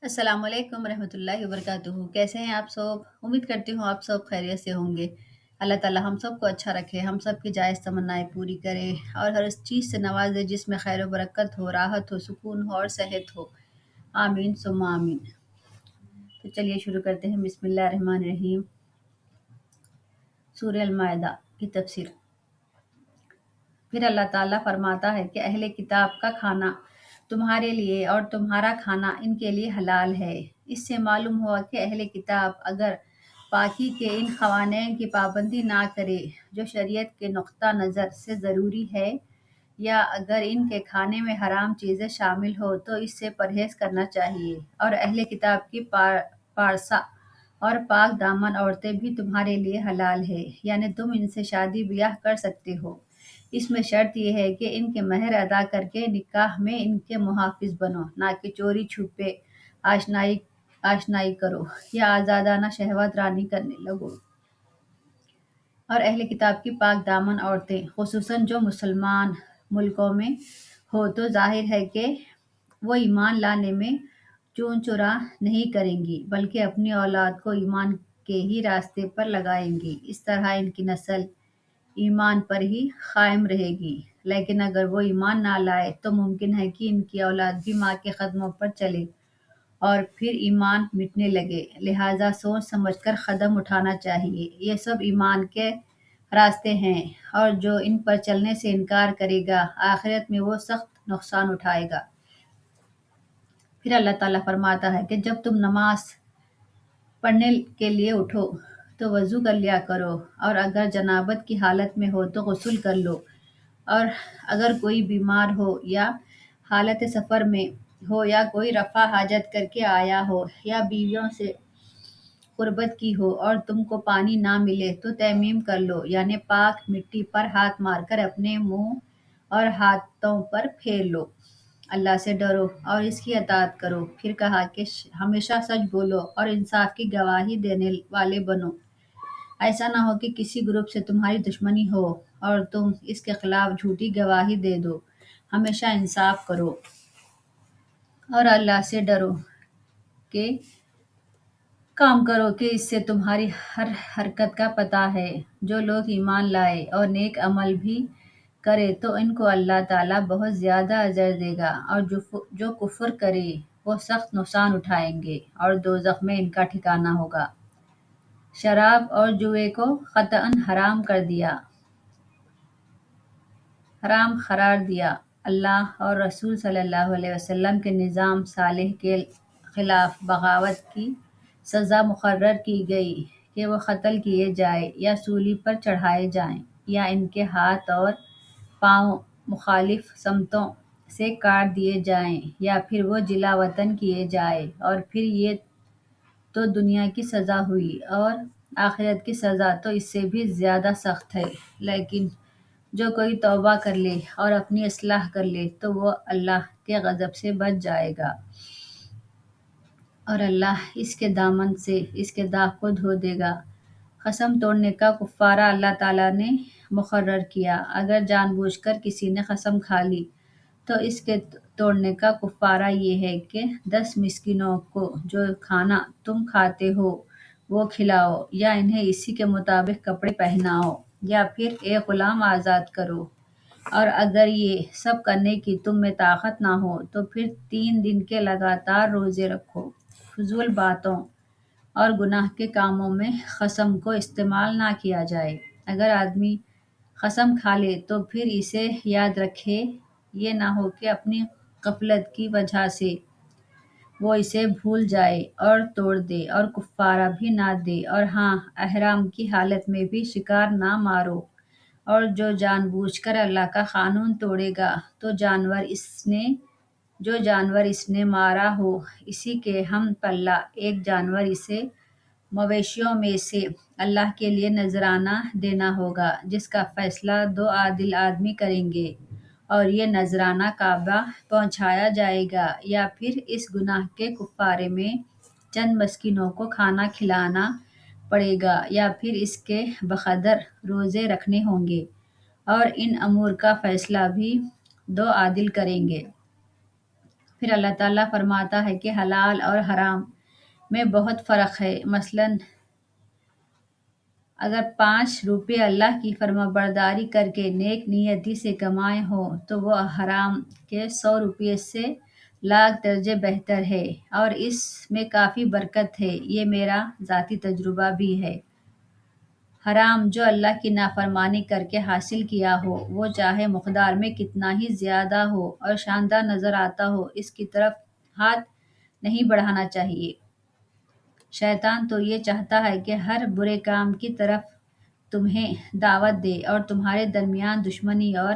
السلام علیکم ورحمۃ اللہ وبرکاتہ، کیسے ہیں آپ سب؟ امید کرتی ہوں آپ سب خیریت سے ہوں گے۔ اللہ تعالی ہم سب کو اچھا رکھے، ہم سب کی جائز تمنائیں پوری کرے اور ہر اس چیز سے نوازے جس میں خیر و برکت ہو، راحت ہو، سکون ہو اور صحت ہو۔ آمین ثم آمین۔ تو چلیے شروع کرتے ہیں۔ بسم اللہ الرحمن الرحیم۔ سورہ المائدہ کی تفسیر۔ پھر اللہ تعالیٰ فرماتا ہے کہ اہل کتاب کا کھانا تمہارے لیے اور تمہارا کھانا ان کے لیے حلال ہے۔ اس سے معلوم ہوا کہ اہل کتاب اگر پاکی کے ان قوانین کی پابندی نہ کرے جو شریعت کے نقطہ نظر سے ضروری ہے، یا اگر ان کے کھانے میں حرام چیزیں شامل ہو تو اس سے پرہیز کرنا چاہیے۔ اور اہل کتاب کی پارسا اور پاک دامن عورتیں بھی تمہارے لیے حلال ہے، یعنی تم ان سے شادی بیاہ کر سکتے ہو۔ اس میں شرط یہ ہے کہ ان کے مہر ادا کر کے نکاح میں ان کے محافظ بنو، نہ کہ چوری چھپے آشنائی کرو یا آزادانہ شہوت رانی کرنے لگو۔ اور اہل کتاب کی پاک دامن عورتیں، خصوصاً جو مسلمان ملکوں میں ہو، تو ظاہر ہے کہ وہ ایمان لانے میں چون چرا نہیں کریں گی، بلکہ اپنی اولاد کو ایمان کے ہی راستے پر لگائیں گی۔ اس طرح ان کی نسل ایمان پر ہی قائم رہے گی۔ لیکن اگر وہ ایمان نہ لائے تو ممکن ہے کہ ان کی اولاد بھی ماں کے قدموں پر چلے اور پھر ایمان مٹنے لگے۔ لہٰذا سوچ سمجھ کر قدم اٹھانا چاہیے۔ یہ سب ایمان کے راستے ہیں، اور جو ان پر چلنے سے انکار کرے گا آخرت میں وہ سخت نقصان اٹھائے گا۔ پھر اللہ تعالیٰ فرماتا ہے کہ جب تم نماز پڑھنے کے لیے اٹھو تو وضو کر لیا کرو، اور اگر جنابت کی حالت میں ہو تو غسل کر لو، اور اگر کوئی بیمار ہو یا حالت سفر میں ہو یا کوئی رفع حاجت کر کے آیا ہو یا بیویوں سے قربت کی ہو اور تم کو پانی نہ ملے تو تیمم کر لو، یعنی پاک مٹی پر ہاتھ مار کر اپنے منہ اور ہاتھوں پر پھیر لو۔ اللہ سے ڈرو اور اس کی اطاعت کرو۔ پھر کہا کہ ہمیشہ سچ بولو اور انصاف کی گواہی دینے والے بنو۔ ایسا نہ ہو کہ کسی گروپ سے تمہاری دشمنی ہو اور تم اس کے خلاف جھوٹی گواہی دے دو۔ ہمیشہ انصاف کرو اور اللہ سے ڈرو کہ کام کرو کہ اس سے تمہاری ہر حرکت کا پتہ ہے۔ جو لوگ ایمان لائے اور نیک عمل بھی کرے تو ان کو اللہ تعالیٰ بہت زیادہ اجر دے گا، اور جو کفر کرے وہ سخت نقصان اٹھائیں گے اور دوزخ میں ان کا ٹھکانہ ہوگا۔ شراب اور جوئے کو قطعاً حرام قرار دیا۔ اللہ اور رسول صلی اللہ علیہ وسلم کے نظام صالح کے خلاف بغاوت کی سزا مقرر کی گئی کہ وہ قتل کیے جائیں یا سولی پر چڑھائے جائیں، یا ان کے ہاتھ اور پاؤں مخالف سمتوں سے کاٹ دیے جائیں، یا پھر وہ جلا وطن کیے جائیں۔ اور پھر یہ تو دنیا کی سزا ہوئی، اور آخرت کی سزا تو اس سے بھی زیادہ سخت ہے۔ لیکن جو کوئی توبہ کر لے اور اپنی اصلاح کر لے تو وہ اللہ کے غضب سے بچ جائے گا، اور اللہ اس کے دامن سے اس کے داغ کو دھو دے گا۔ قسم توڑنے کا کفارہ اللہ تعالیٰ نے مقرر کیا۔ اگر جان بوجھ کر کسی نے قسم کھا لی تو اس کے توڑنے کا کفارہ یہ ہے کہ 10 مسکینوں کو جو کھانا تم کھاتے ہو وہ کھلاؤ، یا انہیں اسی کے مطابق کپڑے پہناؤ، یا پھر ایک غلام آزاد کرو۔ اور اگر یہ سب کرنے کی تم میں طاقت نہ ہو تو پھر 3 دن کے لگاتار روزے رکھو۔ فضول باتوں اور گناہ کے کاموں میں قسم کو استعمال نہ کیا جائے۔ اگر آدمی قسم کھا لے تو پھر اسے یاد رکھے، یہ نہ ہو کہ اپنی غفلت کی وجہ سے وہ اسے بھول جائے اور توڑ دے اور کفارہ بھی نہ دے۔ اور ہاں، احرام کی حالت میں بھی شکار نہ مارو، اور جو جان بوجھ کر اللہ کا قانون توڑے گا تو جو جانور اس نے مارا ہو اسی کے ہم پلہ ایک جانور اسے مویشیوں میں سے اللہ کے لیے نذرانہ دینا ہوگا، جس کا فیصلہ 2 عادل آدمی کریں گے، اور یہ نذرانہ کعبہ پہنچایا جائے گا، یا پھر اس گناہ کے کفارے میں چند مسکینوں کو کھانا کھلانا پڑے گا، یا پھر اس کے بقدر روزے رکھنے ہوں گے، اور ان امور کا فیصلہ بھی 2 عادل کریں گے۔ پھر اللہ تعالیٰ فرماتا ہے کہ حلال اور حرام میں بہت فرق ہے۔ مثلاً اگر 5 روپے اللہ کی فرما برداری کر کے نیک نیتی سے کمائے ہوں تو وہ حرام کے 100 روپے سے لاکھ درجے بہتر ہے، اور اس میں کافی برکت ہے۔ یہ میرا ذاتی تجربہ بھی ہے۔ حرام جو اللہ کی نافرمانی کر کے حاصل کیا ہو، وہ چاہے مقدار میں کتنا ہی زیادہ ہو اور شاندار نظر آتا ہو، اس کی طرف ہاتھ نہیں بڑھانا چاہیے۔ شیطان تو یہ چاہتا ہے کہ ہر برے کام کی طرف تمہیں دعوت دے اور تمہارے درمیان دشمنی اور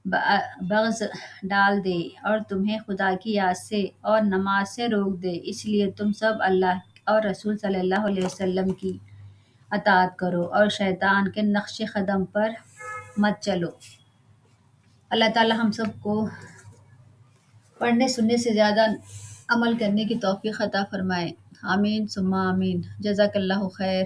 بغض ڈال دے، اور تمہیں خدا کی یاد سے اور نماز سے روک دے۔ اس لیے تم سب اللہ اور رسول صلی اللہ علیہ وسلم کی اطاعت کرو اور شیطان کے نقش قدم پر مت چلو۔ اللہ تعالی ہم سب کو پڑھنے سننے سے زیادہ عمل کرنے کی توفیق عطا فرمائے۔ آمین ثم آمین۔ جزاک اللہ خیر۔